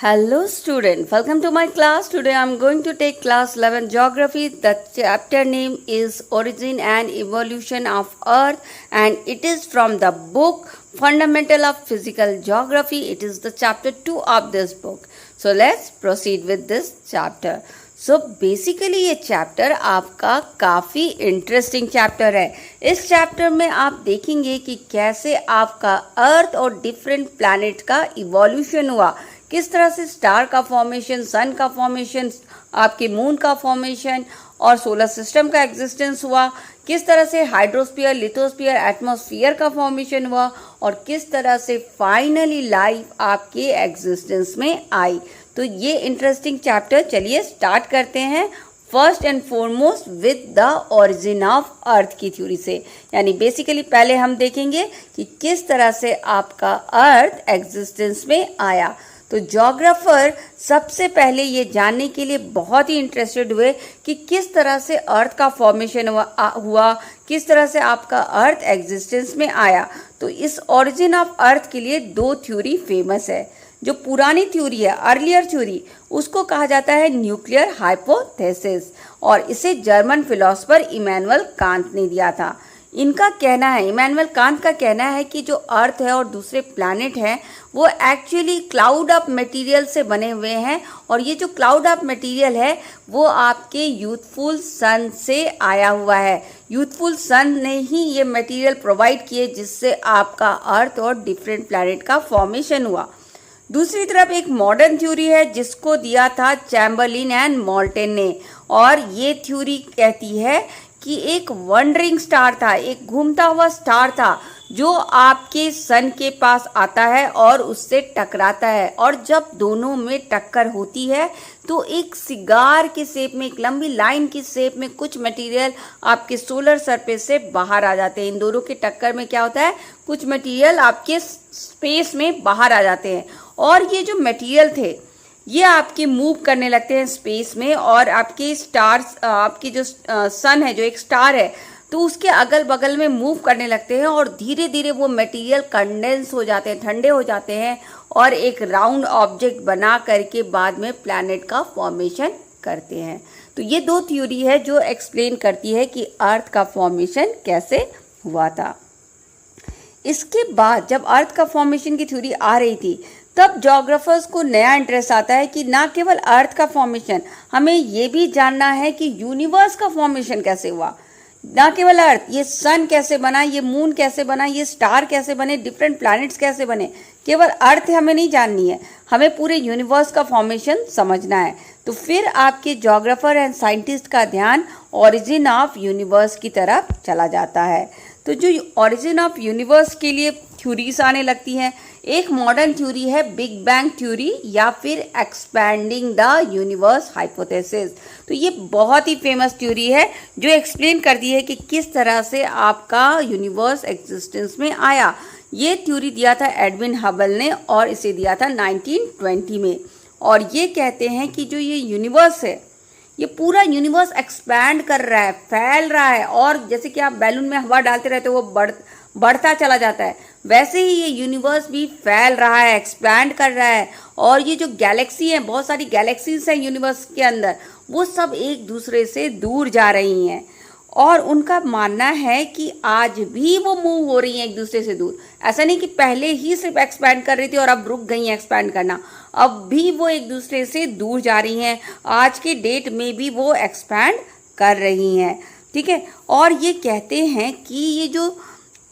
Hello student, welcome to my class. Today I am going to take class 11 geography. The chapter name is Origin and Evolution of Earth and it is from the book Fundamental of Physical Geography. It is the chapter 2 of this book. So let's proceed with this chapter. So basically ये chapter आपका काफ़ी interesting chapter है। इस chapter में आप देखेंगे कि कैसे आपका अर्थ और डिफरेंट प्लैनेट का इवोल्यूशन हुआ, किस तरह से स्टार का फॉर्मेशन, सन का फॉर्मेशन, आपके मून का फॉर्मेशन और सोलर सिस्टम का एग्जिस्टेंस हुआ, किस तरह से हाइड्रोस्फीयर, लिथोस्फीयर, एटमॉस्फेयर का फॉर्मेशन हुआ और किस तरह से फाइनली लाइफ आपके एग्जिस्टेंस में आई। तो ये इंटरेस्टिंग चैप्टर चलिए स्टार्ट करते हैं। First and foremost with the origin of earth की थ्योरी से, यानी बेसिकली पहले हम देखेंगे कि किस तरह से आपका अर्थ एग्जिस्टेंस में आया। तो ज्योग्राफर सबसे पहले ये जानने के लिए बहुत ही इंटरेस्टेड हुए कि किस तरह से अर्थ का फॉर्मेशन हुआ, किस तरह से आपका अर्थ एग्जिस्टेंस में आया। तो इस ओरिजिन ऑफ अर्थ के लिए दो थ्योरी फेमस है। जो पुरानी थ्योरी है, अर्लियर थ्योरी, उसको कहा जाता है न्यूक्लियर हाइपोथेसिस और इसे जर्मन फिलोसोफर इमैनुअल कांट ने दिया था। इनका कहना है, इमैनुअल कांट का कहना है कि जो अर्थ है और दूसरे प्लैनेट हैं वो एक्चुअली क्लाउड ऑफ मटेरियल से बने हुए हैं और ये जो क्लाउड ऑफ मटेरियल है वो आपके यूथफुल सन से आया हुआ है। यूथफुल सन ने ही ये मटेरियल प्रोवाइड किए जिससे आपका अर्थ और डिफरेंट प्लैनेट का फॉर्मेशन हुआ। दूसरी तरफ एक मॉडर्न थ्योरी है जिसको दिया था चैम्बरलिन एंड मोल्टन ने और ये थ्योरी कहती है कि एक वंडरिंग स्टार था, एक घूमता हुआ स्टार था जो आपके सन के पास आता है और उससे टकराता है और जब दोनों में टक्कर होती है तो एक सिगार के शेप में, एक लंबी लाइन की शेप में कुछ मटेरियल आपके सोलर सरफेस से बाहर आ जाते हैं। इन दोनों के टक्कर में क्या होता है, कुछ मटेरियल आपके स्पेस में बाहर आ जाते हैं और ये जो मटेरियल थे ये आपके मूव करने लगते हैं स्पेस में और आपके स्टार्स, आपकी जो सन है, जो एक स्टार है, तो उसके अगल बगल में मूव करने लगते हैं और धीरे धीरे वो मटेरियल कंडेंस हो जाते हैं, ठंडे हो जाते हैं और एक राउंड ऑब्जेक्ट बना करके बाद में प्लैनेट का फॉर्मेशन करते हैं। तो ये दो थ्योरी है जो एक्सप्लेन करती है कि अर्थ का फॉर्मेशन कैसे हुआ था। इसके बाद जब अर्थ का फॉर्मेशन की थ्योरी आ रही थी तब ज्योग्राफर्स को नया इंटरेस्ट आता है कि ना केवल अर्थ का फॉर्मेशन, हमें ये भी जानना है कि यूनिवर्स का फॉर्मेशन कैसे हुआ। ना केवल अर्थ, ये सन कैसे बना, ये मून कैसे बना, ये स्टार कैसे बने, डिफरेंट प्लैनेट्स कैसे बने। केवल अर्थ हमें नहीं जाननी है, हमें पूरे यूनिवर्स का फॉर्मेशन समझना है। तो फिर आपके ज्योग्राफर एंड साइंटिस्ट का ध्यान ओरिजिन ऑफ यूनिवर्स की तरफ चला जाता है। तो जो ओरिजिन ऑफ यूनिवर्स के लिए थ्योरीज आने लगती हैं, एक मॉडर्न थ्योरी है बिग बैंग थ्योरी या फिर एक्सपैंडिंग द यूनिवर्स हाइपोथेसिस। तो ये बहुत ही फेमस थ्योरी है जो एक्सप्लेन करती है कि किस तरह से आपका यूनिवर्स एग्जिस्टेंस में आया। ये थ्योरी दिया था एडविन हबल ने और इसे दिया था 1920 में और ये कहते हैं कि जो ये यूनिवर्स है, ये पूरा यूनिवर्स एक्सपैंड कर रहा है, फैल रहा है और जैसे कि आप बैलून में हवा डालते रहते हो वो बढ़ता चला जाता है, वैसे ही ये यूनिवर्स भी फैल रहा है, एक्सपैंड कर रहा है और ये जो गैलेक्सी हैं, बहुत सारी गैलेक्सीज हैं यूनिवर्स के अंदर, वो सब एक दूसरे से दूर जा रही हैं और उनका मानना है कि आज भी वो मूव हो रही हैं एक दूसरे से दूर। ऐसा नहीं कि पहले ही सिर्फ एक्सपैंड कर रही थी और अब रुक गई हैं एक्सपैंड करना, अब भी वो एक दूसरे से दूर जा रही हैं। आज के डेट में भी वो एक्सपैंड कर रही हैं, ठीक है। और ये कहते हैं कि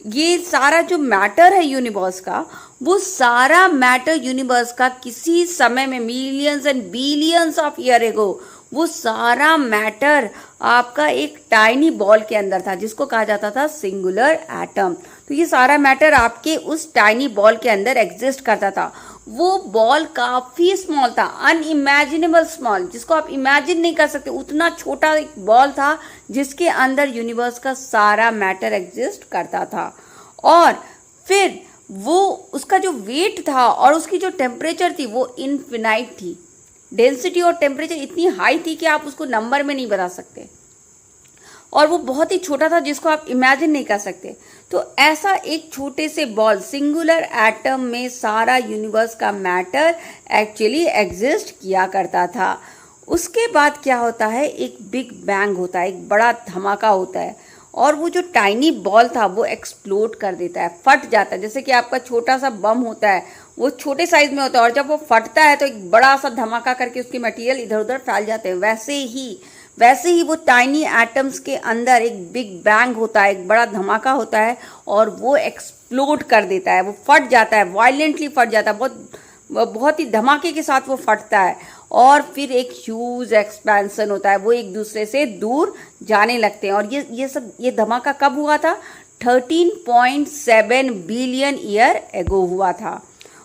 ये सारा जो मैटर है यूनिवर्स का, वो सारा मैटर यूनिवर्स का किसी समय में millions and billions of year ago वो सारा मैटर आपका एक टाइनी बॉल के अंदर था जिसको कहा जाता था सिंगुलर एटम। तो ये सारा मैटर आपके उस टाइनी बॉल के अंदर एग्जिस्ट करता था। वो बॉल काफी स्मॉल था, अनइमेजिनेबल स्मॉल, जिसको आप इमेजिन नहीं कर सकते, उतना छोटा एक बॉल था जिसके अंदर यूनिवर्स का सारा मैटर एग्जिस्ट करता था। और फिर वो उसका जो वेट था और उसकी जो टेम्परेचर थी वो इनफिनाइट थी। डेंसिटी और टेम्परेचर इतनी हाई थी कि आप उसको नंबर में नहीं बता सकते और वो बहुत ही छोटा था जिसको आप इमेजिन नहीं कर सकते। तो ऐसा एक छोटे से बॉल सिंगुलर एटम में सारा यूनिवर्स का मैटर एक्चुअली एग्जिस्ट किया करता था। उसके बाद क्या होता है, एक बिग बैंग होता है, एक बड़ा धमाका होता है और वो जो टाइनी बॉल था वो एक्सप्लोड कर देता है, फट जाता है। जैसे कि आपका छोटा सा बम होता है, वो छोटे साइज में होता है और जब वो फटता है तो एक बड़ा सा धमाका करके उसके मटेरियल इधर उधर फैल जाते हैं। वैसे ही वो टाइनी एटम्स के अंदर एक बिग बैंग होता है, एक बड़ा धमाका होता है और वो एक्सप्लोड कर देता है, वो फट जाता है, वायलेंटली फट जाता है, बहुत ही धमाके के साथ वो फटता है और फिर एक ह्यूज एक्सपेंशन होता है, वो एक दूसरे से दूर जाने लगते हैं। और ये धमाका कब हुआ था? 13.7 बिलियन ईयर एगो हुआ था।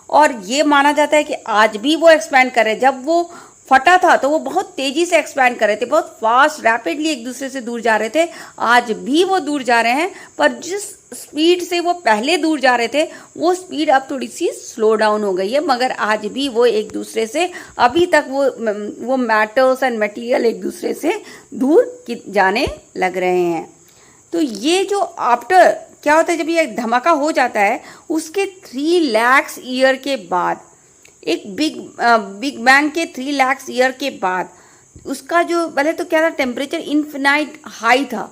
और ये माना जाता है कि आज भी वो एक्सपैंड कर रहे हैं। जब वो फटा था तो वो बहुत तेजी से एक्सपैंड कर रहे थे, बहुत फास्ट रैपिडली एक दूसरे से दूर जा रहे थे। आज भी वो दूर जा रहे हैं, पर जिस स्पीड से वो पहले दूर जा रहे थे वो स्पीड अब थोड़ी सी स्लो डाउन हो गई है, मगर आज भी वो एक दूसरे से अभी तक वो मैटर्स एंड मटेरियल एक दूसरे से दूर जाने लग रहे हैं। तो ये जो आफ्टर क्या होता है, जब ये धमाका हो जाता है उसके 3 लाख ईयर के बाद, एक बिग बैंग के 3 लाख ईयर के बाद उसका जो पहले तो क्या था, टेम्परेचर इन्फिनाइट हाई था।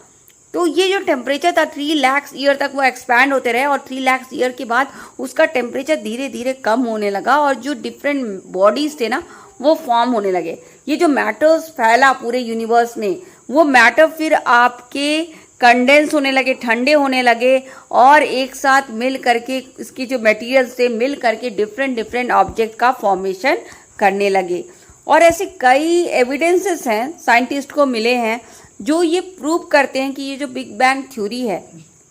तो ये जो टेम्परेचर था 3 लाख ईयर तक वो एक्सपैंड होते रहे और 3 लाख ईयर के बाद उसका टेम्परेचर धीरे धीरे कम होने लगा और जो डिफरेंट बॉडीज थे ना वो फॉर्म होने लगे। ये जो मैटर्स फैला पूरे यूनिवर्स में, वो मैटर फिर आपके कंडेंस होने लगे, ठंडे होने लगे और एक साथ मिल करके इसकी जो मटेरियल से मिल करके डिफरेंट ऑब्जेक्ट का फॉर्मेशन करने लगे। और ऐसे कई एविडेंसेस हैं साइंटिस्ट को मिले हैं जो ये प्रूव करते हैं कि ये जो बिग बैंग थ्योरी है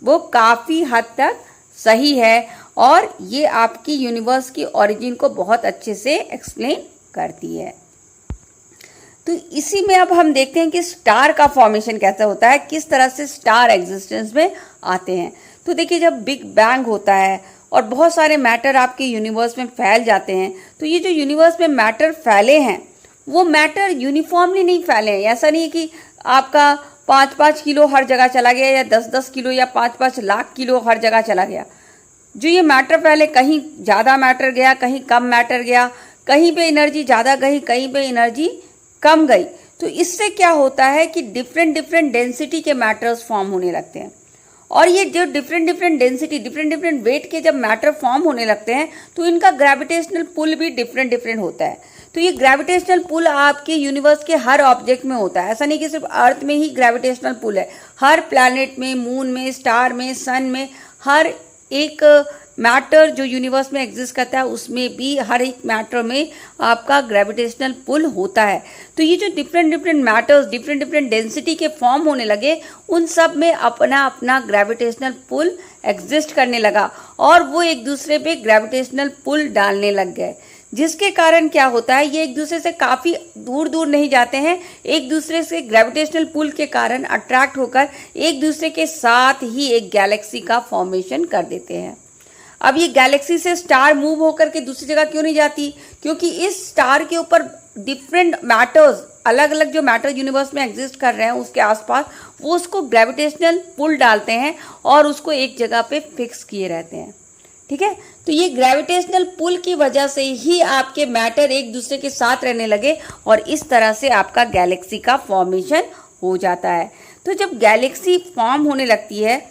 वो काफ़ी हद तक सही है और ये आपकी यूनिवर्स की ओरिजिन को बहुत अच्छे से एक्सप्लेन करती है। तो इसी में अब हम देखते हैं कि स्टार का फॉर्मेशन कैसा होता है, किस तरह से स्टार एग्जिस्टेंस में आते हैं। तो देखिए, जब बिग बैंग होता है और बहुत सारे मैटर आपके यूनिवर्स में फैल जाते हैं, तो ये जो यूनिवर्स में मैटर फैले हैं वो मैटर यूनिफॉर्मली नहीं फैले हैं। ऐसा नहीं है कि आपका 5-5 किलो हर जगह चला गया या 10-10 किलो या 5-5 लाख किलो हर जगह चला गया। जो ये मैटर फैले, कहीं ज़्यादा मैटर गया, कहीं कम मैटर गया, कहीं पे एनर्जी ज़्यादा गई, कहीं पे एनर्जी कम गई। तो इससे क्या होता है कि डिफरेंट डेंसिटी के मैटर्स फॉर्म होने लगते हैं। और ये जो डिफरेंट डेंसिटी, डिफरेंट वेट के जब मैटर फॉर्म होने लगते हैं तो इनका ग्रेविटेशनल पुल भी डिफरेंट होता है। तो ये ग्रेविटेशनल पुल आपके यूनिवर्स के हर ऑब्जेक्ट में होता है। ऐसा नहीं कि सिर्फ अर्थ में ही ग्रेविटेशनल पुल है, हर प्लैनेट में, मून में, स्टार में, सन में, हर एक मैटर जो यूनिवर्स में एग्जिस्ट करता है उसमें भी हर एक मैटर में आपका ग्रेविटेशनल पुल होता है। तो ये जो डिफरेंट मैटर्स डिफरेंट डेंसिटी के फॉर्म होने लगे, उन सब में अपना अपना ग्रेविटेशनल पुल एग्जिस्ट करने लगा और वो एक दूसरे पे ग्रेविटेशनल पुल डालने लग गए, जिसके कारण क्या होता है, ये एक दूसरे से काफ़ी दूर नहीं जाते हैं। एक दूसरे से ग्रेविटेशनल पुल के कारण अट्रैक्ट होकर एक दूसरे के साथ ही एक गैलेक्सी का फॉर्मेशन कर देते हैं। अब ये गैलेक्सी से स्टार मूव होकर के दूसरी जगह क्यों नहीं जाती? क्योंकि इस स्टार के ऊपर डिफरेंट मैटर्स, अलग अलग जो मैटर यूनिवर्स में एग्जिस्ट कर रहे हैं उसके आसपास, वो उसको ग्रेविटेशनल पुल डालते हैं और उसको एक जगह पे फिक्स किए रहते हैं। ठीक है, तो ये ग्रेविटेशनल पुल की वजह से ही आपके मैटर एक दूसरे के साथ रहने लगे और इस तरह से आपका गैलेक्सी का फॉर्मेशन हो जाता है। तो जब गैलेक्सी फॉर्म होने लगती है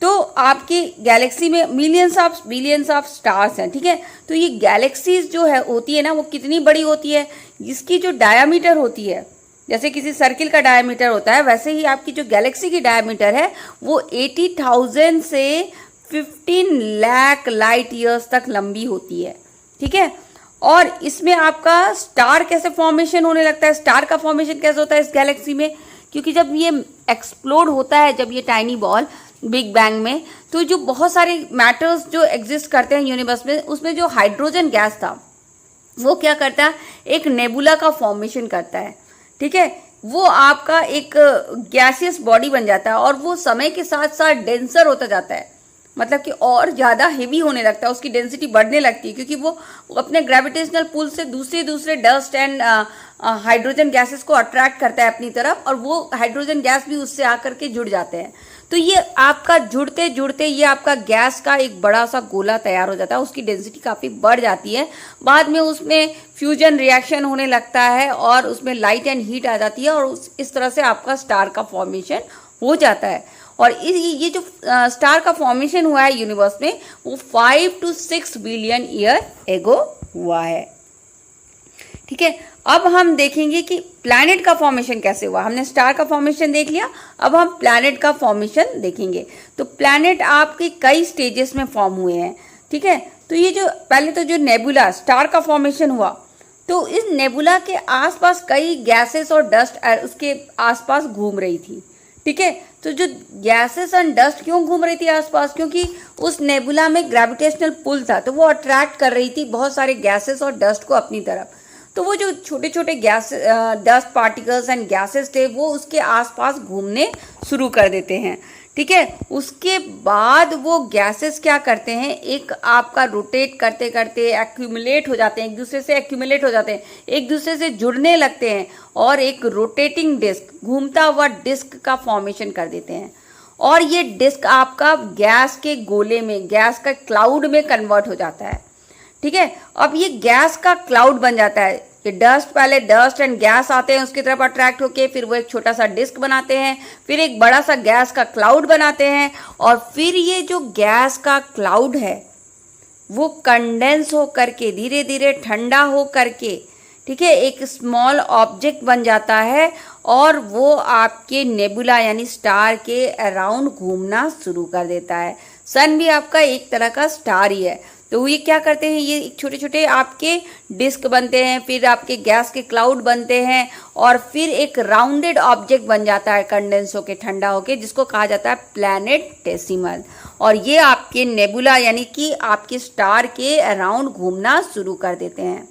तो आपकी गैलेक्सी में बिलियंस ऑफ स्टार्स हैं। ठीक है, तो ये गैलेक्सीज जो है होती है ना, वो कितनी बड़ी होती है, जिसकी जो डायामीटर होती है, जैसे किसी सर्किल का डायामीटर होता है, वैसे ही आपकी जो गैलेक्सी की डायामीटर है वो 80,000 से 15 लाख लाइट ईयर्स तक लंबी होती है। ठीक है, और इसमें आपका स्टार कैसे फॉर्मेशन होने लगता है, स्टार का फॉर्मेशन कैसे होता है इस गैलेक्सी में? क्योंकि जब ये एक्सप्लोड होता है, जब ये टाइनी बॉल बिग बैंग में, तो जो बहुत सारे मैटर्स जो एग्जिस्ट करते हैं यूनिवर्स में, उसमें जो हाइड्रोजन गैस था वो क्या करता है, एक नेबुला का फॉर्मेशन करता है। ठीक है, वो आपका एक गैसियस बॉडी बन जाता है और वो समय के साथ साथ डेंसर होता जाता है। मतलब कि और ज़्यादा हेवी होने लगता है, उसकी डेंसिटी बढ़ने लगती है, क्योंकि वो अपने ग्रेविटेशनल पुल से दूसरे डस्ट एंड हाइड्रोजन गैसेस को अट्रैक्ट करता है अपनी तरफ, और वो हाइड्रोजन गैस भी उससे आकर के जुड़ जाते हैं। तो ये आपका जुड़ते जुड़ते ये आपका गैस का एक बड़ा सा गोला तैयार हो जाता है, उसकी डेंसिटी काफ़ी बढ़ जाती है। बाद में उसमें फ्यूजन रिएक्शन होने लगता है और उसमें लाइट एंड हीट आ जाती है, और इस तरह से आपका स्टार का फॉर्मेशन हो जाता है। और ये जो स्टार का फॉर्मेशन हुआ है यूनिवर्स में, वो 5 to 6 बिलियन ईयर एगो हुआ है। ठीक है, अब हम देखेंगे कि प्लैनेट का फॉर्मेशन कैसे हुआ। हमने स्टार का फॉर्मेशन देख लिया, अब हम प्लैनेट का फॉर्मेशन देखेंगे। तो प्लैनेट आपके कई स्टेजेस में फॉर्म हुए हैं। ठीक है, तो ये जो पहले तो जो नेबुला स्टार का फॉर्मेशन हुआ, तो इस नेबुला के आसपास कई गैसेस और डस्ट उसके आसपास घूम रही थी। ठीक है, तो जो गैसेस एंड डस्ट क्यों घूम रही थी आसपास, क्योंकि उस नेबुला में ग्रेविटेशनल पुल था, तो वो अट्रैक्ट कर रही थी बहुत सारे गैसेस और डस्ट को अपनी तरफ। तो वो जो छोटे छोटे gas dust particles and gases थे, वो उसके आसपास घूमने शुरू कर देते हैं। ठीक है, उसके बाद वो गैसेस क्या करते हैं, एक आपका रोटेट करते करते एक्यूमुलेट हो जाते हैं, एक दूसरे से एक्यूमुलेट हो जाते हैं, एक दूसरे से जुड़ने लगते हैं, और एक रोटेटिंग डिस्क, घूमता हुआ डिस्क का फॉर्मेशन कर देते हैं। और ये डिस्क आपका गैस के गोले में, गैस का क्लाउड में कन्वर्ट हो जाता है। ठीक है, अब ये गैस का क्लाउड बन जाता है। ये डस्ट, पहले डस्ट एंड गैस आते हैं उसकी तरफ अट्रैक्ट होके, फिर वो एक छोटा सा डिस्क बनाते हैं, फिर एक बड़ा सा गैस का क्लाउड बनाते हैं, और फिर ये जो गैस का क्लाउड है वो कंडेंस हो करके धीरे धीरे ठंडा हो करके, ठीक है, एक स्मॉल ऑब्जेक्ट बन जाता है, और वो आपके नेबुला यानी स्टार के अराउंड घूमना शुरू कर देता है। सन भी आपका एक तरह का स्टार ही है। तो ये क्या करते हैं, ये छोटे छोटे आपके डिस्क बनते हैं, फिर आपके गैस के क्लाउड बनते हैं, और फिर एक राउंडेड ऑब्जेक्ट बन जाता है कंडेंस होके, ठंडा होके, जिसको कहा जाता है प्लैनेटेसिमल। और ये आपके नेबुला यानी कि आपके स्टार के अराउंड घूमना शुरू कर देते हैं।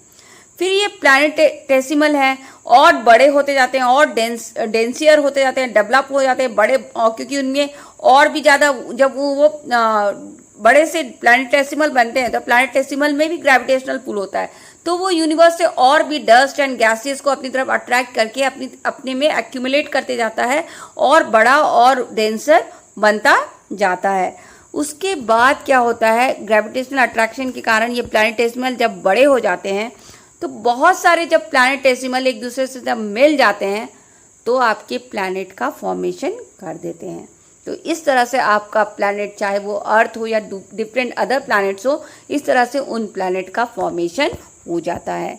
फिर ये प्लैनेटेसिमल है, और बड़े होते जाते हैं, और डेंसियर होते जाते हैं, डेवलप हो जाते हैं बड़े, क्योंकि उनमें और भी ज़्यादा जब वो बड़े से प्लैनेटेसिमल बनते हैं, तो प्लैनेटेसिमल में भी ग्रेविटेशनल पुल होता है, तो वो यूनिवर्स से और भी डस्ट एंड गैसेस को अपनी तरफ अट्रैक्ट करके अपने में एक्यूमुलेट करते जाता है, और बड़ा और डेंसर बनता जाता है। उसके बाद क्या होता है, ग्रेविटेशनल अट्रैक्शन के कारण ये प्लैनेटेसिमल जब बड़े हो जाते हैं, तो बहुत सारे जब प्लैनेटेसिमल एक दूसरे से जब मिल जाते हैं, तो आपके प्लैनेट का फॉर्मेशन कर देते हैं। तो इस तरह से आपका प्लैनेट, चाहे वो अर्थ हो या डिफरेंट अदर प्लैनेट्स हो, इस तरह से उन प्लैनेट का फॉर्मेशन हो जाता है।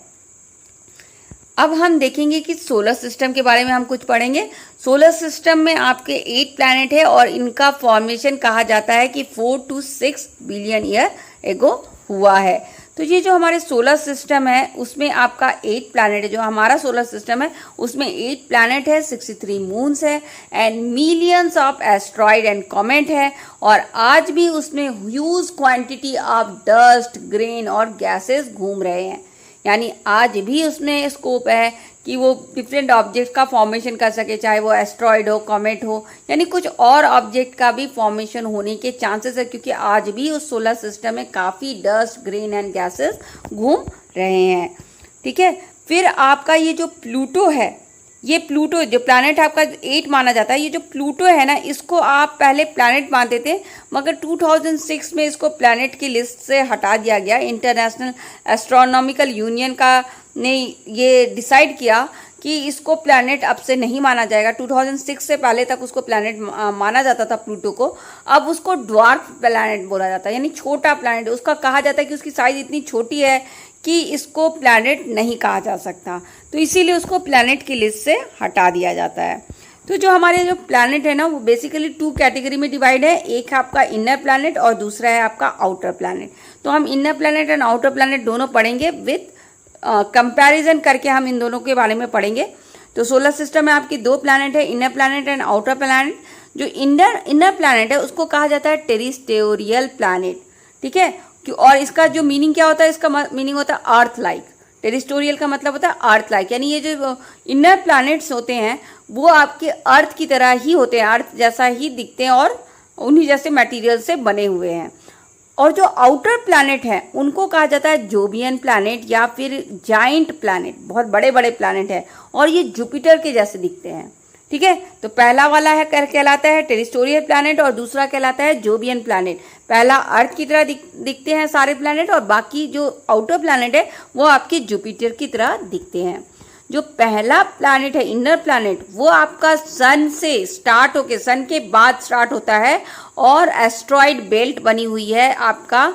अब हम देखेंगे कि सोलर सिस्टम के बारे में हम कुछ पढ़ेंगे। सोलर सिस्टम में आपके 8 प्लैनेट है, और इनका फॉर्मेशन कहा जाता है कि 4 to 6 बिलियन ईयर एगो हुआ है। तो ये जो हमारे सोलर सिस्टम है उसमें आपका 8 प्लैनेट है। जो हमारा सोलर सिस्टम है उसमें 8 प्लैनेट है, 63 मून्स है, and millions of asteroid and comet है, और आज भी उसमें huge quantity of dust, grain और गैसेस घूम रहे हैं। यानी आज भी उसमें स्कोप है कि वो डिफरेंट ऑब्जेक्ट का फॉर्मेशन कर सके, चाहे वो एस्ट्रॉइड हो, कॉमेट हो, यानी कुछ और ऑब्जेक्ट का भी फॉर्मेशन होने के चांसेस है, क्योंकि आज भी उस सोलर सिस्टम में काफ़ी डस्ट, ग्रेन एंड गैसेस घूम रहे हैं। ठीक है, फिर आपका ये जो प्लूटो है, ये प्लूटो जो प्लैनेट आपका 8 माना जाता है, ये जो प्लूटो है ना, इसको आप पहले प्लैनेट मानते थे, मगर 2006 में इसको प्लैनेट की लिस्ट से हटा दिया गया। इंटरनेशनल एस्ट्रोनॉमिकल यूनियन का ने ये डिसाइड किया कि इसको प्लैनेट अब से नहीं माना जाएगा। 2006 से पहले तक उसको प्लैनेट माना जाता था प्लूटो को, अब उसको ड्वार्फ प्लैनेट बोला जाता है, यानी छोटा प्लैनेट। उसका कहा जाता है कि उसकी साइज इतनी छोटी है कि इसको प्लैनेट नहीं कहा जा सकता, तो इसीलिए उसको प्लैनेट की लिस्ट से हटा दिया जाता है। तो जो हमारे जो प्लैनेट है ना, वो बेसिकली 2 कैटेगरी में डिवाइड है। एक है आपका इनर प्लैनेट और दूसरा है आपका आउटर प्लैनेट। तो हम inner planet and outer planet दोनों पढ़ेंगे, विथ कंपैरिजन करके हम इन दोनों के बारे में पढ़ेंगे। तो सोलर सिस्टम में आपकी 2 प्लैनेट है, inner planet and outer planet. जो इनर प्लैनेट है उसको कहा जाता है टेरिस्टेरियल प्लैनेट। ठीक है, और इसका जो मीनिंग क्या होता है, इसका मीनिंग होता है अर्थ लाइक। टेरिस्टोरियल का मतलब होता है अर्थ लाइक, यानी ये जो इनर प्लैनेट्स होते हैं वो आपके अर्थ की तरह ही होते हैं, अर्थ जैसा ही दिखते हैं और उन्हीं जैसे मटेरियल से बने हुए हैं। और जो आउटर प्लैनेट हैं उनको कहा जाता है जोवियन प्लैनेट या फिर जाइंट प्लैनेट, बहुत बड़े बड़े प्लैनेट हैं और ये जुपिटर के जैसे दिखते हैं। ठीक है, तो पहला वाला है कहलाता है टेरेस्ट्रियल प्लैनेट और दूसरा कहलाता है जोवियन प्लैनेट। पहला अर्थ की तरह दिखते हैं सारे प्लैनेट और बाकी जो आउटर प्लैनेट है वो आपके जुपिटर की तरह दिखते हैं। जो पहला प्लैनेट है इनर प्लैनेट वो आपका सन से स्टार्ट होके, सन के बाद स्टार्ट होता है और एस्ट्रॉइड बेल्ट बनी हुई है आपका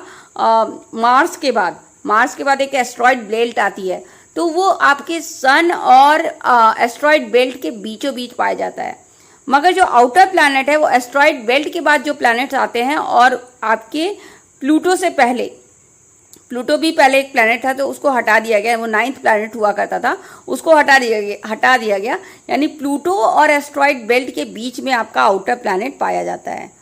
मार्स के बाद एक एस्ट्रॉइड बेल्ट आती है, तो वो आपके सन और एस्ट्रॉइड बेल्ट के बीचों बीच पाया जाता है। मगर जो आउटर प्लैनेट है वो एस्ट्रॉइड बेल्ट के बाद जो प्लैनेट्स आते हैं और आपके प्लूटो से पहले, प्लूटो भी पहले एक प्लैनेट था तो उसको हटा दिया गया, वो 9th प्लैनेट हुआ करता था, उसको हटा दिया गया, यानी प्लूटो और एस्ट्रॉइड बेल्ट के बीच में आपका आउटर प्लैनेट पाया जाता है।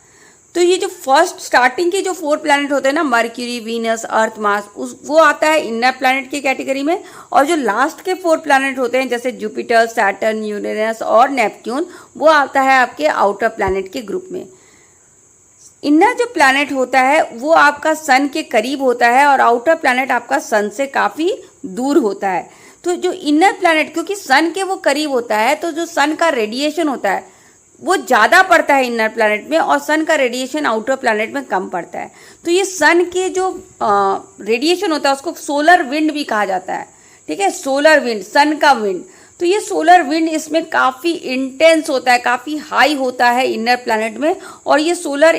तो ये जो फर्स्ट स्टार्टिंग के जो 4 प्लैनेट होते हैं ना, मर्क्यूरी, वीनस, अर्थ, मार्स, वो आता है इनर प्लैनेट की कैटेगरी में। और जो लास्ट के 4 प्लैनेट होते हैं जैसे जुपिटर, सैटर्न, यूरेनस और नेपट्यून, वो आता है आपके आउटर प्लैनेट के ग्रुप में। इनर जो प्लैनेट होता है वो आपका सन के करीब होता है और आउटर प्लैनेट आपका सन से काफ़ी दूर होता है। तो जो इनर प्लैनेट क्योंकि सन के वो करीब होता है तो जो सन का रेडिएशन होता है वो ज़्यादा पड़ता है इनर प्लैनेट में और सन का रेडिएशन आउटर प्लैनेट में कम पड़ता है। तो ये सन के जो रेडिएशन होता है उसको सोलर विंड भी कहा जाता है। ठीक है, सोलर विंड, सन का विंड। तो ये सोलर विंड इसमें काफ़ी इंटेंस होता है, काफ़ी हाई होता है इनर प्लैनेट में, और ये सोलर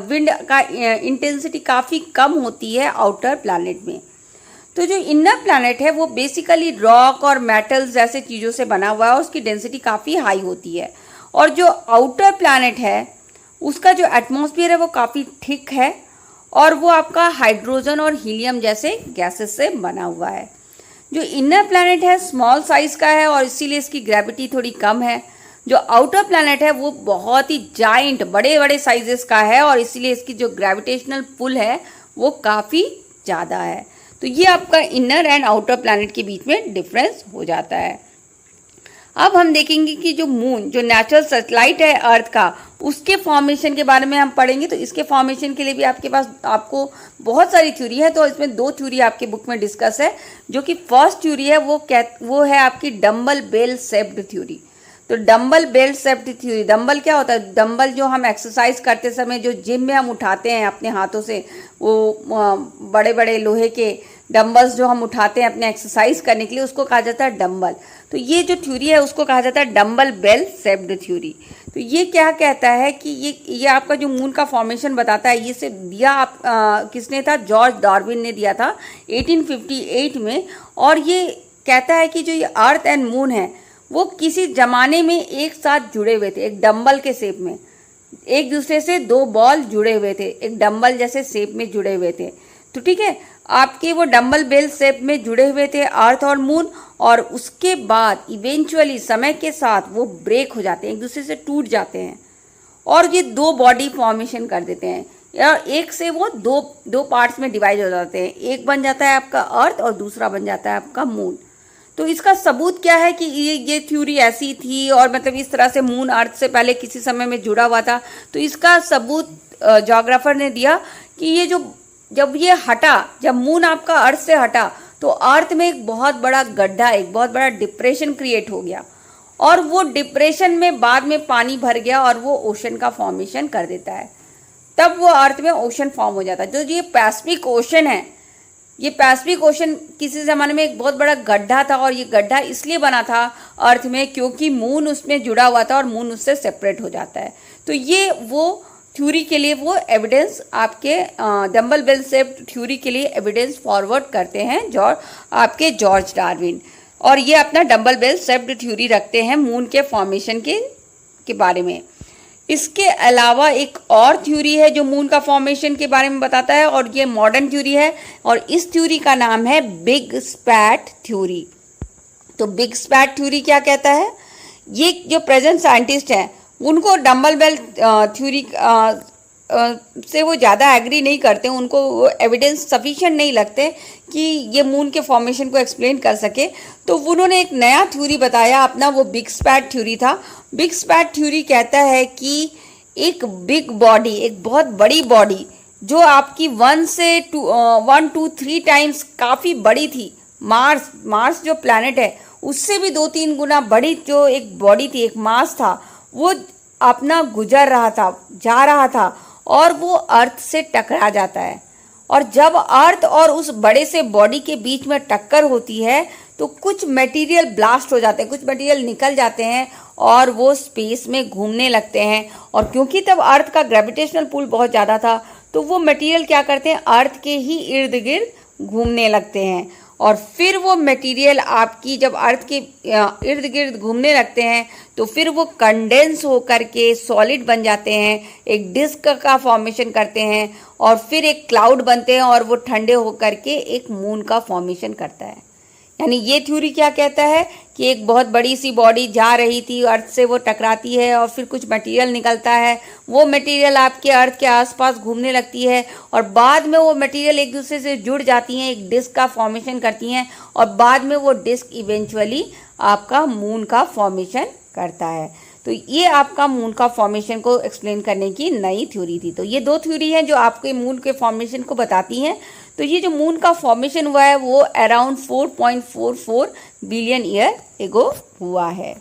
विंड का इंटेंसिटी काफ़ी कम होती है आउटर प्लैनेट में। तो जो इनर प्लैनेट है वो बेसिकली रॉक और मेटल्स जैसे चीज़ों से बना हुआ है और उसकी डेंसिटी काफ़ी हाई होती है। और जो आउटर प्लैनेट है उसका जो एटमॉस्फेयर है वो काफ़ी थिक है और वो आपका हाइड्रोजन और हीलियम जैसे गैसेस से बना हुआ है। जो इनर प्लैनेट है स्मॉल साइज का है और इसीलिए इसकी ग्रेविटी थोड़ी कम है। जो आउटर प्लैनेट है वो बहुत ही जाइंट, बड़े बड़े साइजेस का है और इसीलिए इसकी जो ग्रेविटेशनल पुल है वो काफ़ी ज़्यादा है। तो ये आपका इनर एंड आउटर प्लैनेट के बीच में डिफरेंस हो जाता है। अब हम देखेंगे कि जो मून, जो नेचुरल सैटेलाइट है अर्थ का, उसके फॉर्मेशन के बारे में हम पढ़ेंगे। तो इसके फॉर्मेशन के लिए भी आपको बहुत सारी थ्योरी है, तो इसमें 2 थ्योरी आपके बुक में डिस्कस है। जो कि फर्स्ट थ्योरी है वो है आपकी डम्बल बेल शेप्ड थ्योरी। तो dumbbell bell shaped theory, dumbbell क्या होता है? डम्बल जो हम एक्सरसाइज करते समय जो जिम में हम उठाते हैं अपने हाथों से, वो बड़े बड़े लोहे के डम्बल्स जो हम उठाते हैं अपने एक्सरसाइज करने के लिए, उसको कहा जाता है डम्बल। तो ये जो थ्योरी है उसको कहा जाता है डम्बल बेल शेप्ड थ्योरी। तो ये क्या कहता है कि ये आपका जो मून का फॉर्मेशन बताता है, ये सिर्फ दिया किसने था? जॉर्ज डार्विन ने दिया था 1858 में। और ये कहता है कि जो ये अर्थ एंड मून है वो किसी जमाने में एक साथ जुड़े हुए थे, एक डम्बल के शेप में, एक दूसरे से 2 बॉल जुड़े हुए थे, एक डम्बल जैसे शेप में जुड़े हुए थे। तो ठीक है, आपके वो डम्बल बेल शेप में जुड़े हुए थे अर्थ और मून, और उसके बाद इवेंचुअली समय के साथ वो ब्रेक हो जाते हैं, एक दूसरे से टूट जाते हैं और ये 2 बॉडी फॉर्मेशन कर देते हैं, या एक से वो दो पार्ट्स में डिवाइड हो जाते हैं। एक बन जाता है आपका अर्थ और दूसरा बन जाता है आपका मून। तो इसका सबूत क्या है कि ये थ्योरी ऐसी थी और मतलब इस तरह से मून अर्थ से पहले किसी समय में जुड़ा हुआ था? तो इसका सबूत ज्योग्राफर ने दिया कि ये जब ये हटा, जब मून आपका अर्थ से हटा तो अर्थ में एक बहुत बड़ा गड्ढा, एक बहुत बड़ा डिप्रेशन क्रिएट हो गया और वो डिप्रेशन में बाद में पानी भर गया और वो ओशन का फॉर्मेशन कर देता है। तब वो अर्थ में ओशन फॉर्म हो जाता है। जो ये पैसिफिक ओशन है, ये पैसिफिक ओशन किसी ज़माने में एक बहुत बड़ा गड्ढा था और ये गड्ढा इसलिए बना था अर्थ में क्योंकि मून उसमें जुड़ा हुआ था और मून उससे सेपरेट हो जाता है। तो ये वो थ्योरी के लिए वो एविडेंस आपके डम्बल बेल शेप्ड थ्योरी के लिए एविडेंस फॉरवर्ड करते हैं आपके जॉर्ज डार्विन, और ये अपना डम्बल बेल शेप्ड थ्योरी रखते हैं मून के फॉर्मेशन के बारे में। इसके अलावा एक और थ्योरी है जो मून का फॉर्मेशन के बारे में बताता है और ये मॉडर्न थ्योरी है और इस थ्योरी का नाम है बिग स्पैट थ्योरी। तो बिग स्पैट थ्योरी क्या कहता है? ये जो प्रेजेंट साइंटिस्ट हैं उनको डम्बल बेल थ्योरी से वो ज़्यादा एग्री नहीं करते, उनको एविडेंस सफिशिएंट नहीं लगते कि ये मून के फॉर्मेशन को एक्सप्लेन कर सके। तो उन्होंने एक नया थ्योरी बताया अपना, वो बिग स्पैट थ्योरी था। बिग स्पैट थ्योरी कहता है कि एक बिग बॉडी, एक बहुत बड़ी बॉडी जो आपकी 1 2 3 टाइम्स काफ़ी बड़ी थी। मार्स जो प्लैनेट है उससे भी 2-3 गुना बड़ी जो एक बॉडी थी, एक मास था, वो अपना गुजर रहा था, जा रहा था और वो अर्थ से टकरा जाता है। और जब अर्थ और उस बड़े से बॉडी के बीच में टक्कर होती है तो कुछ मटेरियल ब्लास्ट हो जाते हैं, कुछ मटेरियल निकल जाते हैं और वो स्पेस में घूमने लगते हैं। और क्योंकि तब अर्थ का ग्रेविटेशनल पुल बहुत ज़्यादा था तो वो मटेरियल क्या करते हैं, अर्थ के ही इर्द गिर्द घूमने लगते हैं। और फिर वो मटेरियल आपकी जब अर्थ के इर्द गिर्द घूमने लगते हैं तो फिर वो कंडेंस होकर के सॉलिड बन जाते हैं, एक डिस्क का फॉर्मेशन करते हैं और फिर एक क्लाउड बनते हैं और वो ठंडे होकर के एक मून का फॉर्मेशन करता है। यानी ये थ्योरी क्या कहता है कि एक बहुत बड़ी सी बॉडी जा रही थी, अर्थ से वो टकराती है और फिर कुछ मटेरियल निकलता है, वो मटेरियल आपके अर्थ के आसपास घूमने लगती है और बाद में वो मटेरियल एक दूसरे से जुड़ जाती हैं, एक डिस्क का फॉर्मेशन करती हैं और बाद में वो डिस्क इवेंचुअली आपका मून का फॉर्मेशन करता है। तो ये आपका मून का फॉर्मेशन को एक्सप्लेन करने की नई थ्योरी थी। तो ये 2 थ्योरी हैं जो आपके मून के फॉर्मेशन को बताती हैं। तो ये जो मून का फॉर्मेशन हुआ है वो अराउंड 4.44 बिलियन ईयर एगो हुआ है।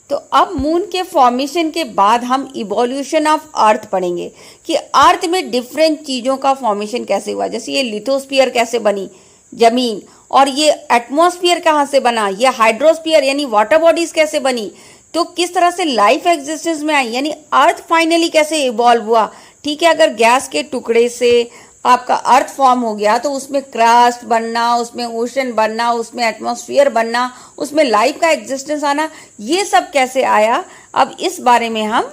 तो अब मून के फॉर्मेशन के बाद हम इवोल्यूशन ऑफ अर्थ पढ़ेंगे कि अर्थ में डिफरेंट चीज़ों का फॉर्मेशन कैसे हुआ। जैसे ये लिथोस्फीयर कैसे बनी, जमीन, और ये एटमॉस्फेयर कहाँ से बना, ये हाइड्रोस्फीयर यानी वाटर बॉडीज कैसे बनी, तो किस तरह से लाइफ एग्जिस्टेंस में आई, यानी अर्थ फाइनली कैसे इवॉल्व हुआ। ठीक है, अगर गैस के टुकड़े से आपका अर्थ फॉर्म हो गया तो उसमें क्रस्ट बनना, उसमें ओशन बनना, उसमें एटमॉस्फेयर बनना, उसमें लाइफ का एग्जिस्टेंस आना, ये सब कैसे आया, अब इस बारे में हम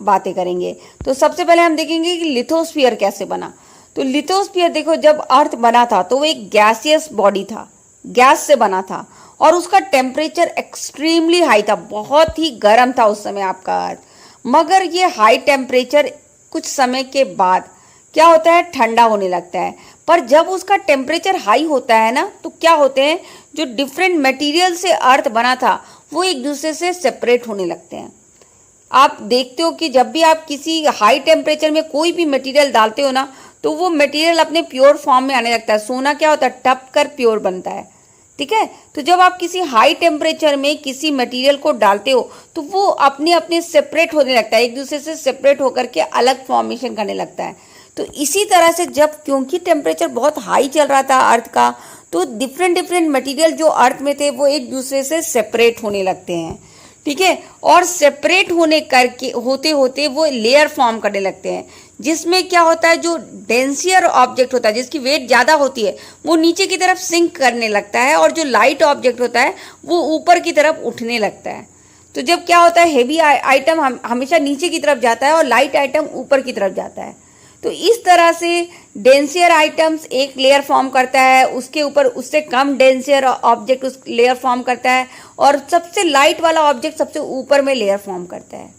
बातें करेंगे। तो सबसे पहले हम देखेंगे कि लिथोस्फीयर कैसे बना। तो लिथोस्फीयर देखो, जब अर्थ बना था तो वो एक गैसियस बॉडी था, गैस से बना था और उसका टेम्परेचर एक्सट्रीमली हाई था, बहुत ही गर्म था उस समय आपका अर्थ। मगर ये हाई टेम्परेचर कुछ समय के बाद क्या होता है, ठंडा होने लगता है। पर जब उसका टेम्परेचर हाई होता है ना तो क्या होते हैं, जो डिफरेंट मटेरियल से अर्थ बना था वो एक दूसरे से सेपरेट होने लगते हैं। आप देखते हो कि जब भी आप किसी हाई टेम्परेचर में कोई भी मटेरियल डालते हो ना तो वो मटेरियल अपने प्योर फॉर्म में आने लगता है। सोना क्या होता है, टप कर प्योर बनता है। ठीक है, तो जब आप किसी हाई टेम्परेचर में किसी मटेरियल को डालते हो तो वो अपने अपने सेपरेट होने लगता है, एक दूसरे से सेपरेट होकर के अलग फॉर्मेशन करने लगता है। तो इसी तरह से जब क्योंकि टेम्परेचर बहुत हाई चल रहा था अर्थ का, तो डिफरेंट मटेरियल जो अर्थ में थे वो एक दूसरे से सेपरेट होने लगते हैं। ठीक है, और सेपरेट होने करके होते होते वो लेयर फॉर्म करने लगते हैं, जिसमें क्या होता है, जो डेंसियर ऑब्जेक्ट होता है जिसकी वेट ज़्यादा होती है वो नीचे की तरफ सिंक करने लगता है और जो लाइट ऑब्जेक्ट होता है वो ऊपर की तरफ उठने लगता है। तो जब क्या होता है, हेवी आइटम हमेशा नीचे की तरफ जाता है और लाइट आइटम ऊपर की तरफ जाता है। तो इस तरह से डेंसियर आइटम्स एक लेयर फॉर्म करता है, उसके ऊपर उससे कम डेंसियर ऑब्जेक्ट उस लेयर फॉर्म करता है और सबसे लाइट वाला ऑब्जेक्ट सबसे ऊपर में लेयर फॉर्म करता है।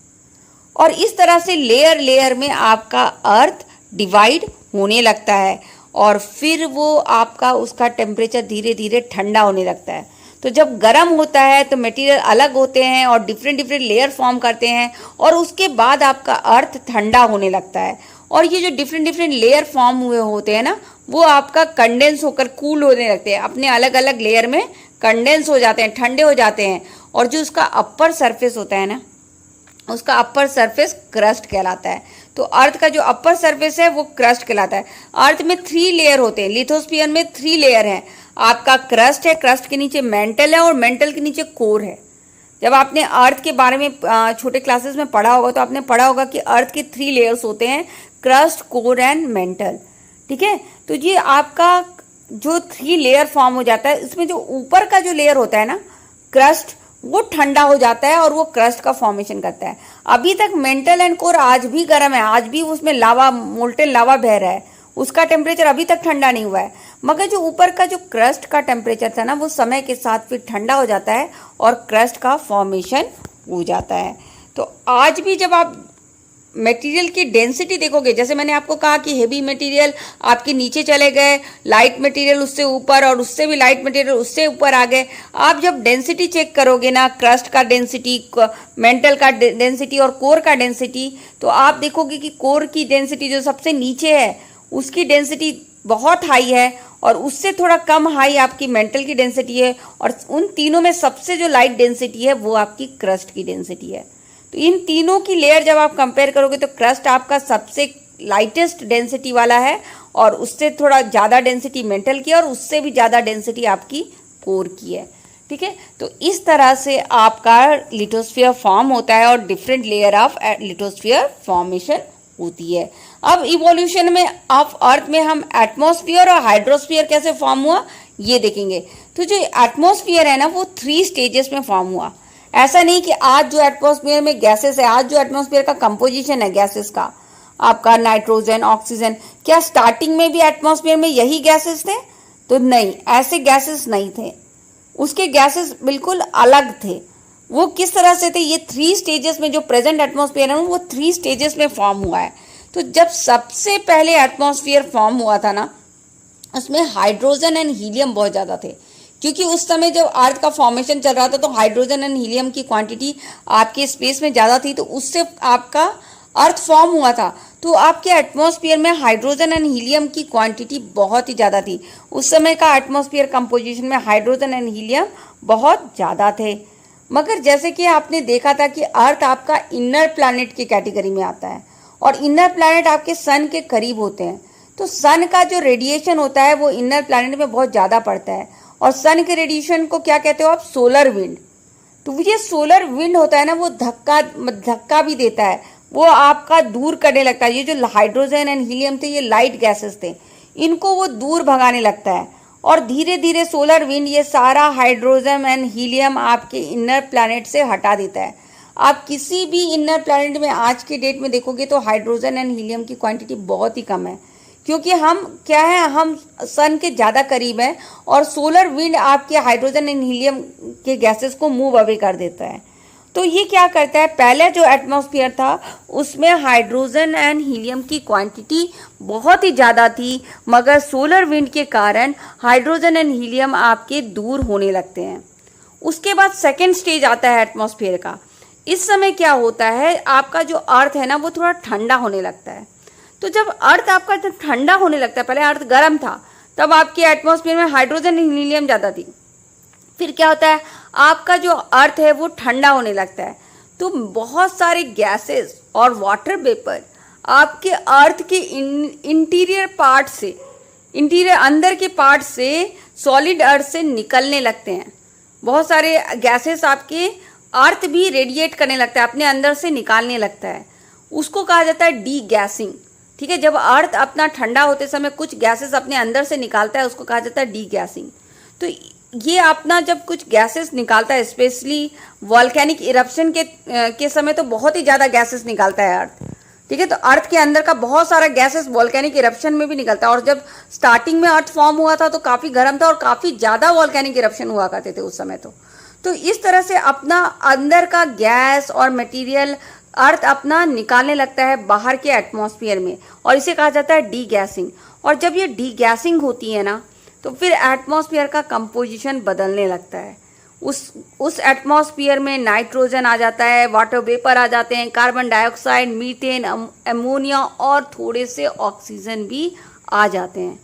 और इस तरह से लेयर लेयर में आपका अर्थ डिवाइड होने लगता है और फिर वो आपका उसका टेम्परेचर धीरे धीरे ठंडा होने लगता है। तो जब गर्म होता है तो मटेरियल अलग होते हैं और डिफरेंट लेयर फॉर्म करते हैं और उसके बाद आपका अर्थ ठंडा होने लगता है। और ये जो डिफरेंट लेयर फॉर्म हुए होते हैं ना वो आपका कंडेंस होकर कूल होने लगते हैं, अपने अलग अलग लेयर में कंडेंस हो जाते हैं, ठंडे हो जाते हैं। और जो उसका अपर सरफेस होता है ना, उसका अपर सरफेस क्रस्ट कहलाता है। तो अर्थ का जो अपर सरफेस है वो क्रस्ट कहलाता है। अर्थ में 3 लेयर होते हैं, लिथोस्फीयर में 3 लेयर हैं। आपका क्रस्ट है, क्रस्ट के नीचे मेंटल है और मेंटल के नीचे कोर है। जब आपने अर्थ के बारे में छोटे क्लासेस में पढ़ा होगा तो आपने पढ़ा होगा कि अर्थ के 3 लेयर्स होते हैं, क्रस्ट, कोर एंड मेंटल। ठीक है, तो ये आपका जो 3 लेयर फॉर्म हो जाता है, इसमें जो ऊपर का जो लेयर होता है ना क्रस्ट, वो ठंडा हो जाता है और वो क्रस्ट का फॉर्मेशन करता है। अभी तक मेंटल एंड कोर आज भी गर्म है, आज भी उसमें लावा, मोल्टेन लावा बह रहा है, उसका टेम्परेचर अभी तक ठंडा नहीं हुआ है। मगर जो ऊपर का जो क्रस्ट का टेम्परेचर था ना वो समय के साथ फिर ठंडा हो जाता है और क्रस्ट का फॉर्मेशन हो जाता है। तो आज भी जब आप मटेरियल की डेंसिटी देखोगे, जैसे मैंने आपको कहा कि हेवी मटेरियल आपके नीचे चले गए, लाइट मटेरियल उससे ऊपर, और उससे भी लाइट मटेरियल उससे ऊपर आ गए। आप जब डेंसिटी चेक करोगे ना, क्रस्ट का डेंसिटी, मेंटल का डेंसिटी और कोर का डेंसिटी, तो आप देखोगे कि कोर की डेंसिटी जो सबसे नीचे है उसकी डेंसिटी बहुत हाई है, और उससे थोड़ा कम हाई आपकी मेंटल की डेंसिटी है, और उन तीनों में सबसे जो लाइट डेंसिटी है वो आपकी क्रस्ट की डेंसिटी है। तो इन तीनों की लेयर जब आप कंपेयर करोगे तो क्रस्ट आपका सबसे लाइटेस्ट डेंसिटी वाला है, और उससे थोड़ा ज़्यादा डेंसिटी मेंटल की है, और उससे भी ज़्यादा डेंसिटी आपकी कोर की है। ठीक है, तो इस तरह से आपका लिथोस्फीयर फॉर्म होता है, और different layer of lithosphere formation होती है। अब इवोल्यूशन में ऑफ अर्थ में हम एटमॉस्फेयर और हाइड्रोस्फीयर कैसे फॉर्म हुआ ये देखेंगे। तो जो एटमॉस्फेयर है ना वो 3 स्टेजेस में फॉर्म हुआ। ऐसा नहीं कि आज जो एटमॉस्फेयर में गैसेस है, आज जो एटमॉस्फेयर का कंपोजिशन है गैसेस का, आपका नाइट्रोजन, ऑक्सीजन, क्या स्टार्टिंग में भी एटमॉस्फेयर में यही गैसेस थे? तो नहीं, ऐसे गैसेस नहीं थे, उसके गैसेस बिल्कुल अलग थे। वो किस तरह से थे? ये 3 स्टेजेस में जो प्रेजेंट एटमॉस्फेयर है वो 3 स्टेजेस में फॉर्म हुआ है। तो जब सबसे पहले एटमॉस्फेयर फॉर्म हुआ था ना, उसमें हाइड्रोजन एंड हीलियम बहुत ज़्यादा थे, क्योंकि उस समय जब अर्थ का फॉर्मेशन चल रहा था तो हाइड्रोजन एंड हीलियम की क्वांटिटी आपके स्पेस में ज़्यादा थी, तो उससे आपका अर्थ फॉर्म हुआ था। तो आपके एटमॉस्फेयर में हाइड्रोजन एंड हीलियम की क्वांटिटी बहुत ही ज़्यादा थी। उस समय का एटमॉस्फेयर कंपोजिशन में हाइड्रोजन एंड हीलियम बहुत ज़्यादा थे। मगर जैसे कि आपने देखा था कि अर्थ आपका इनर प्लैनेट की कैटेगरी में आता है, और इनर प्लैनेट आपके सन के करीब होते हैं, तो सन का जो रेडिएशन होता है वो इनर प्लैनेट में बहुत ज़्यादा पड़ता है, और सन के रेडिएशन को क्या कहते हो आप? Solar wind. तो ये सोलर विंड होता है ना, वो धक्का भी देता है, वो आपका दूर करने लगता है। ये जो हाइड्रोजन एंड हीलियम थे ये लाइट गैसेस थे, इनको वो दूर भगाने लगता है, और धीरे धीरे सोलर विंड ये सारा हाइड्रोजन एंड हीलियम आपके इनर प्लैनेट से हटा देता है। आप किसी भी इनर प्लैनेट में आज के डेट में देखोगे तो हाइड्रोजन एंड हीलियम की क्वांटिटी बहुत ही कम है, क्योंकि हम क्या है, हम सन के ज़्यादा करीब हैं, और सोलर विंड आपके हाइड्रोजन एंड हीलियम के गैसेस को मूव अवे कर देता है। तो ये क्या करता है, पहले जो एटमॉस्फेयर था उसमें हाइड्रोजन एंड हीलियम की क्वांटिटी बहुत ही ज़्यादा थी, मगर सोलर विंड के कारण हाइड्रोजन एंड हीलियम आपके दूर होने लगते हैं। उसके बाद सेकेंड स्टेज आता है एटमॉस्फेयर का। इस समय क्या होता है, आपका जो अर्थ है ना वो थोड़ा ठंडा होने लगता है। तो जब अर्थ आपका जब ठंडा होने लगता है, पहले अर्थ गर्म था, तब आपके एटमॉस्फेयर में हाइड्रोजन एंड हीलियम ज़्यादा थी। फिर क्या होता है, आपका जो अर्थ है वो ठंडा होने लगता है, तो बहुत सारे गैसेस और वाटर वेपर आपके अर्थ के इंटीरियर पार्ट से, इंटीरियर अंदर के पार्ट से, सॉलिड अर्थ से निकलने लगते हैं। बहुत सारे गैसेस आपके अर्थ भी रेडिएट करने लगता है, अपने अंदर से निकालने लगता है, उसको कहा जाता है डी गैसिंग। ठीक है, जब अर्थ अपना ठंडा होते समय कुछ गैसेस अपने अंदर से निकालता है उसको कहा जाता है डी गैसिंग। तो ये अपना जब कुछ गैसेस निकालता है, स्पेशली वॉल्केनिक इरप्शन के समय तो बहुत ही ज़्यादा गैसेस निकालता है अर्थ। ठीक है, तो अर्थ के अंदर का बहुत सारा गैसेस वॉल्केनिक इरप्शन में भी निकलता है, और जब स्टार्टिंग में अर्थ फॉर्म हुआ था तो काफ़ी गर्म था और काफ़ी ज़्यादा वॉल्केनिक इरप्शन हुआ करते थे उस समय। तो इस तरह से अपना अंदर का गैस और मटेरियल अर्थ अपना निकालने लगता है बाहर के एटमॉस्फेयर में, और इसे कहा जाता है डी गैसिंग। और जब ये डी गैसिंग होती है ना, तो फिर एटमॉस्फेयर का कंपोजिशन बदलने लगता है। उस एटमॉस्फेयर में नाइट्रोजन आ जाता है, वाटर वेपर आ जाते हैं, कार्बन डाइऑक्साइड, मीथेन, अमोनिया और थोड़े से ऑक्सीजन भी आ जाते हैं,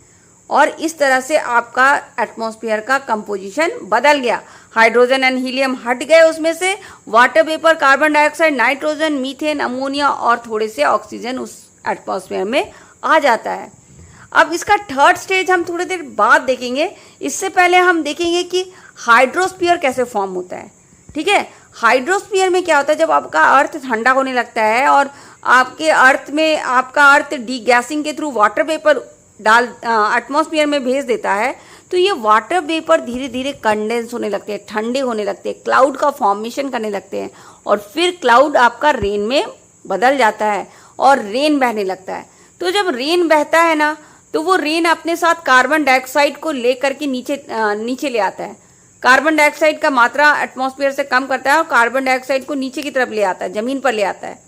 और इस तरह से आपका एटमॉस्फेयर का कंपोजिशन बदल गया। हाइड्रोजन एंड हीलियम हट गए उसमें से, water vapour, carbon dioxide, nitrogen, methane, ammonia और थोड़े से ऑक्सीजन उस एटमॉस्फेयर में आ जाता है। अब इसका थर्ड स्टेज हम थोड़ी देर बाद देखेंगे। इससे पहले हम देखेंगे कि हाइड्रोस्फीयर कैसे फॉर्म होता है। ठीक है, हाइड्रोस्फीयर में क्या होता है, जब आपका अर्थ ठंडा होने लगता है और आपके अर्थ में आपका अर्थ डी गैसिंग के थ्रू वाटर वेपर एटमॉस्फेयर में भेज देता है, तो ये वाटर वेपर धीरे धीरे कंडेंस होने लगते हैं, ठंडे होने लगते हैं, क्लाउड का फॉर्मेशन करने लगते हैं, और फिर क्लाउड आपका रेन में बदल जाता है और रेन बहने लगता है। तो जब रेन बहता है ना, तो वो रेन अपने साथ कार्बन डाइऑक्साइड को लेकर के नीचे ले आता है। कार्बन डाइऑक्साइड का मात्रा एटमॉस्फेयर से कम करता है और कार्बन डाइऑक्साइड को नीचे की तरफ ले आता है, ज़मीन पर ले आता है।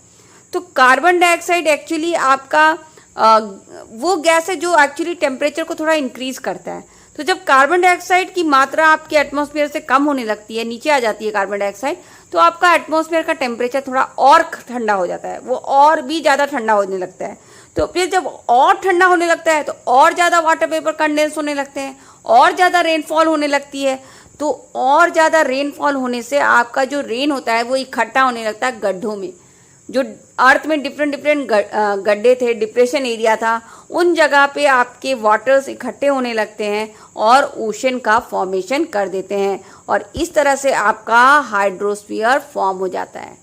तो कार्बन डाइऑक्साइड एक्चुअली आपका वो गैस है जो एक्चुअली टेम्परेचर को थोड़ा इंक्रीज करता है। तो जब कार्बन डाइऑक्साइड की मात्रा आपके एटमॉस्फेयर से कम होने लगती है, नीचे आ जाती है कार्बन डाइऑक्साइड, तो आपका एटमॉस्फेयर का टेम्परेचर थोड़ा और ठंडा हो जाता है, वो और भी ज़्यादा ठंडा होने लगता है। तो फिर जब और ठंडा होने लगता है तो और ज़्यादा वाटर वेपर कंडेंस होने लगते हैं, और ज़्यादा रेनफॉल होने लगती है। तो और ज़्यादा रेनफॉल होने से आपका जो रेन होता है वो इकट्ठा होने लगता है गड्ढों में। जो अर्थ में डिफरेंट गड्ढे थे, डिप्रेशन एरिया था, उन जगह पे आपके वाटर्स इकट्ठे होने लगते हैं और ओशन का फॉर्मेशन कर देते हैं, और इस तरह से आपका हाइड्रोस्फीयर फॉर्म हो जाता है।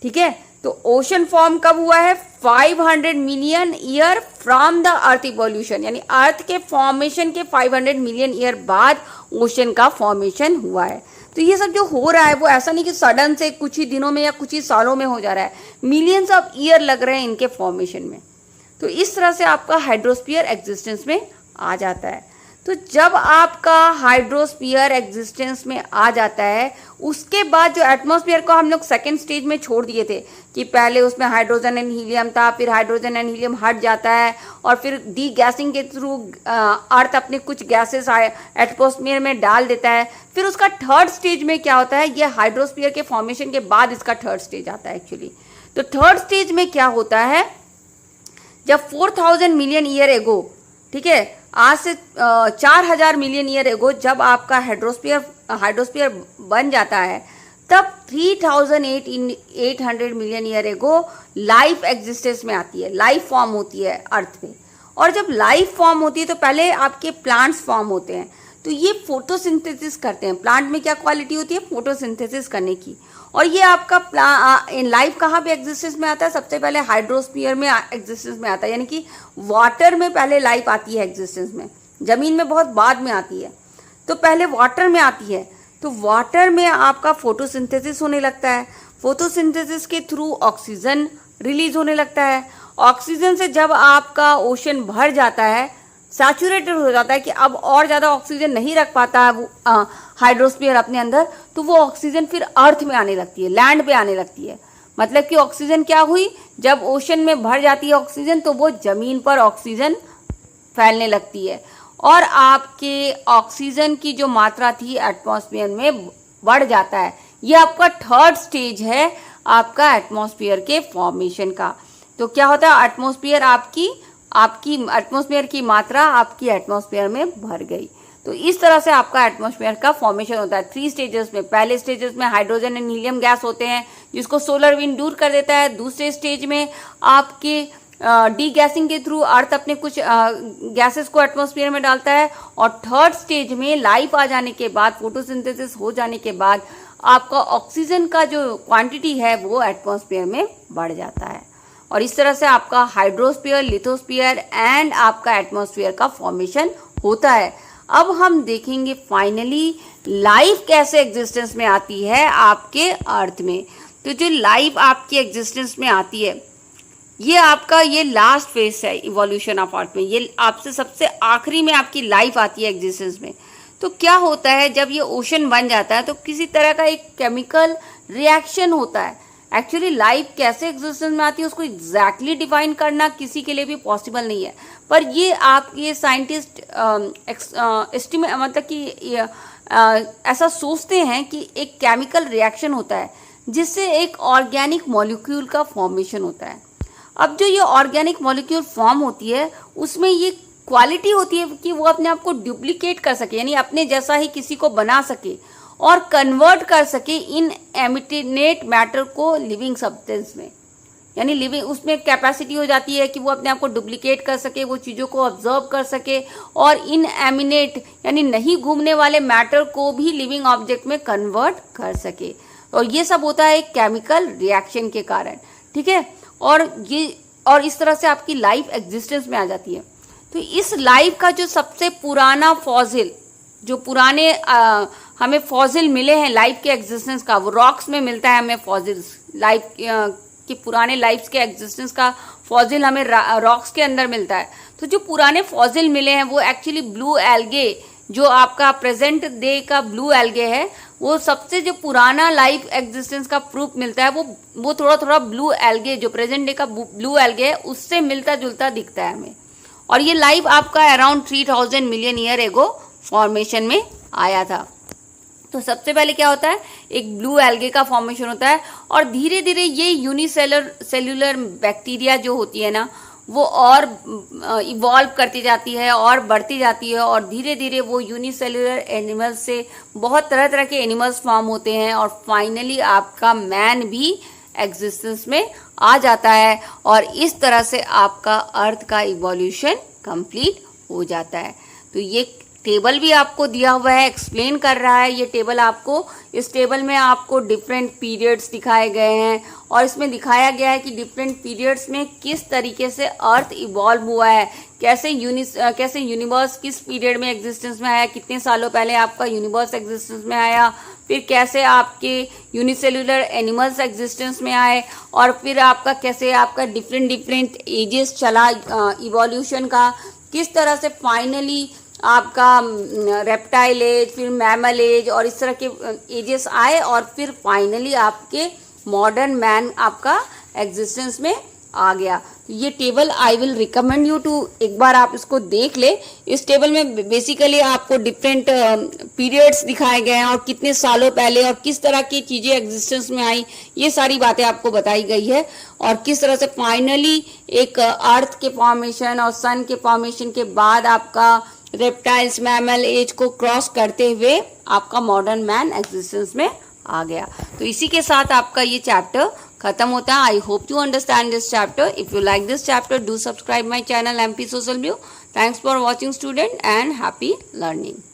ठीक है, तो ओशन फॉर्म कब हुआ है? 500 million year from the earth evolution, यानी अर्थ के फॉर्मेशन के 500 मिलियन ईयर बाद ओशन का फॉर्मेशन हुआ है। तो ये सब जो हो रहा है वो ऐसा नहीं कि सडन से कुछ ही दिनों में या कुछ ही सालों में हो जा रहा है, मिलियंस ऑफ ईयर लग रहे हैं इनके फॉर्मेशन में। तो इस तरह से आपका हाइड्रोस्फीयर एग्जिस्टेंस में आ जाता है। तो जब आपका हाइड्रोस्फीयर एग्जिस्टेंस में आ जाता है, उसके बाद जो एटमॉस्फेयर को हम लोग सेकेंड स्टेज में छोड़ दिए थे कि पहले उसमें हाइड्रोजन एंड हीलियम था, फिर हाइड्रोजन एंड हीलियम हट जाता है और फिर डी गैसिंग के थ्रू अर्थ अपने कुछ गैसेस एटमॉस्फेयर में डाल देता है। फिर उसका थर्ड स्टेज में क्या होता है, ये हाइड्रोस्फीयर के फॉर्मेशन के बाद इसका थर्ड स्टेज आता है एक्चुअली। तो थर्ड स्टेज में क्या होता है, जब 4000 मिलियन ईयर एगो, ठीक है, आज से 4000 मिलियन ईयर एगो जब आपका हाइड्रोस्फीयर बन जाता है, तब 3800 million year ago life existence में आती है, लाइफ फॉर्म होती है अर्थ पे। और जब लाइफ फॉर्म होती है तो पहले आपके प्लांट्स फॉर्म होते हैं, तो ये फोटोसिंथेसिस करते हैं। प्लांट में क्या क्वालिटी होती है? फोटोसिंथेसिस करने की। और ये आपका लाइफ कहाँ पे एग्जिस्टेंस में आता है? सबसे पहले हाइड्रोस्फीयर में एग्जिस्टेंस में आता है, यानी कि वाटर में पहले लाइफ आती है एग्जिस्टेंस में, जमीन में बहुत बाद में आती है। तो पहले वाटर में आती है, तो वाटर में आपका फोटोसिंथेसिस होने लगता है। फोटोसिंथेसिस के थ्रू ऑक्सीजन रिलीज होने लगता है। ऑक्सीजन से जब आपका ओशन भर जाता है, सैचुरेटेड हो जाता है कि अब और ज़्यादा ऑक्सीजन नहीं रख पाता है वो हाइड्रोस्फीयर अपने अंदर, तो वो ऑक्सीजन फिर अर्थ में आने लगती है, लैंड पे आने लगती है। मतलब कि ऑक्सीजन क्या हुई, जब ओशन में भर जाती है ऑक्सीजन, तो वो ज़मीन पर ऑक्सीजन फैलने लगती है और आपके ऑक्सीजन की जो मात्रा थी एटमॉस्फेयर में बढ़ जाता है। ये आपका थर्ड स्टेज है आपका एटमॉस्फेयर के फॉर्मेशन का। तो क्या होता है, एटमॉस्फेयर आपकी एटमॉस्फेयर की मात्रा आपकी एटमॉस्फेयर में भर गई। तो इस तरह से आपका एटमॉस्फेयर का फॉर्मेशन होता है 3 स्टेजेस में। पहले स्टेजेस में हाइड्रोजन एंड हीलियम गैस होते हैं जिसको सोलर विंड दूर कर देता है। दूसरे स्टेज में आपके डी गैसिंग के थ्रू अर्थ अपने कुछ गैसेस को एटमॉस्फेयर में डालता है। और थर्ड स्टेज में लाइफ आ जाने के बाद, फोटोसिंथेसिस हो जाने के बाद, आपका ऑक्सीजन का जो क्वांटिटी है वो एटमॉस्फेयर में बढ़ जाता है। और इस तरह से आपका हाइड्रोस्फीयर, लिथोस्फीयर एंड आपका एटमॉस्फेयर का फॉर्मेशन होता है। अब हम देखेंगे फाइनली लाइफ कैसे एग्जिस्टेंस में आती है आपके अर्थ में। तो जो लाइफ आपकी एग्जिस्टेंस में आती है, ये आपका ये लास्ट फेज है इवोल्यूशन ऑफ अर्थ में। ये आपसे सबसे आखिरी में आपकी लाइफ आती है एग्जिस्टेंस में। तो क्या होता है, जब ये ओशन बन जाता है तो किसी तरह का एक केमिकल रिएक्शन होता है। एक्चुअली लाइफ कैसे एग्जिस्टेंस में आती है उसको एग्जैक्टली डिफाइन करना किसी के लिए भी पॉसिबल नहीं है, पर ये आप ये साइंटिस्ट एस्टिमेट मतलब कि ऐसा सोचते हैं कि एक केमिकल रिएक्शन होता है जिससे एक ऑर्गेनिक मॉलिक्यूल का फॉर्मेशन होता है। अब जो ये ऑर्गेनिक मॉलिक्यूल फॉर्म होती है उसमें ये क्वालिटी होती है कि वो अपने आप को डुप्लीकेट कर सके, यानी अपने जैसा ही किसी को बना सके और कन्वर्ट कर सके इन एमिटेनेट मैटर को लिविंग सब्सटेंस में। यानी लिविंग उसमें कैपेसिटी हो जाती है कि वो अपने आप को डुप्लीकेट कर सके, वो चीज़ों को ऑब्जर्व कर सके और इन एमिनेट यानी नहीं घूमने वाले मैटर को भी लिविंग ऑब्जेक्ट में कन्वर्ट कर सके। और ये सब होता है एक केमिकल रिएक्शन के कारण, ठीक है। और इस तरह से आपकी लाइफ एग्जिस्टेंस में आ जाती है। तो इस लाइफ का जो सबसे पुराना फॉसिल, जो पुराने हमें फॉसिल मिले हैं लाइफ के एग्जिस्टेंस का, वो रॉक्स में मिलता है हमें फॉसिल्स। लाइफ के पुराने लाइफ के एग्जिस्टेंस का फॉसिल हमें रॉक्स के अंदर मिलता है। तो जो पुराने फॉसिल मिले हैं वो एक्चुअली ब्लू एल्गे, जो आपका प्रेजेंट डे का ब्लू एल्गे है, वो सबसे जो पुराना लाइफ एग्जिस्टेंस का प्रूफ मिलता है वो थोड़ा थोड़ा ब्लू एल्गे, जो प्रेजेंट डे का ब्लू एल्गे है, उससे मिलता जुलता दिखता है हमें। और ये लाइफ आपका around 3000 million year ago formation में आया था। तो सबसे पहले क्या होता है, एक ब्लू एल्गे का फॉर्मेशन होता है और धीरे धीरे ये यूनिसेलुलर बैक्टीरिया जो होती है ना, वो और इवॉल्व करती जाती है और बढ़ती जाती है और धीरे धीरे वो यूनिसेलुलर एनिमल्स से बहुत तरह तरह के एनिमल्स फॉर्म होते हैं और फाइनली आपका मैन भी एग्जिस्टेंस में आ जाता है और इस तरह से आपका अर्थ का इवोल्यूशन कंप्लीट हो जाता है। तो ये टेबल भी आपको दिया हुआ है, एक्सप्लेन कर रहा है ये टेबल आपको। इस टेबल में आपको डिफरेंट पीरियड्स दिखाए गए हैं और इसमें दिखाया गया है कि डिफरेंट पीरियड्स में किस तरीके से अर्थ इवॉल्व हुआ है, कैसे यूनिवर्स किस पीरियड में एग्जिस्टेंस में आया, कितने सालों पहले आपका यूनिवर्स एग्जिस्टेंस में आया, फिर कैसे आपके यूनिसेलुलर एनिमल्स एग्जिस्टेंस में आए और फिर आपका कैसे आपका डिफरेंट एजेस चला इवोल्यूशन का, किस तरह से फाइनली आपका रेप्टाइल एज, फिर मैमल एज और इस तरह के एजेस आए और फिर फाइनली आपके मॉडर्न मैन आपका एग्जिस्टेंस में आ गया। ये table I will recommend you to एक बार आप इसको देख ले। इस टेबल में बेसिकली आपको डिफरेंट पीरियड्स दिखाए गए हैं और कितने सालों पहले और किस तरह की चीज़ें एग्जिस्टेंस में आई, ये सारी बातें आपको बताई गई है और किस तरह से फाइनली एक अर्थ के फॉर्मेशन और सन के फॉर्मेशन के बाद आपका रेप्टाइल्स मैमल एज को क्रॉस करते हुए आपका मॉडर्न मैन एग्जिस्टेंस में आ गया। तो इसी के साथ आपका ये चैप्टर खत्म होता है। I hope you understand this chapter. If you like this chapter, do subscribe my channel MP Social View. Thanks for watching student and happy learning.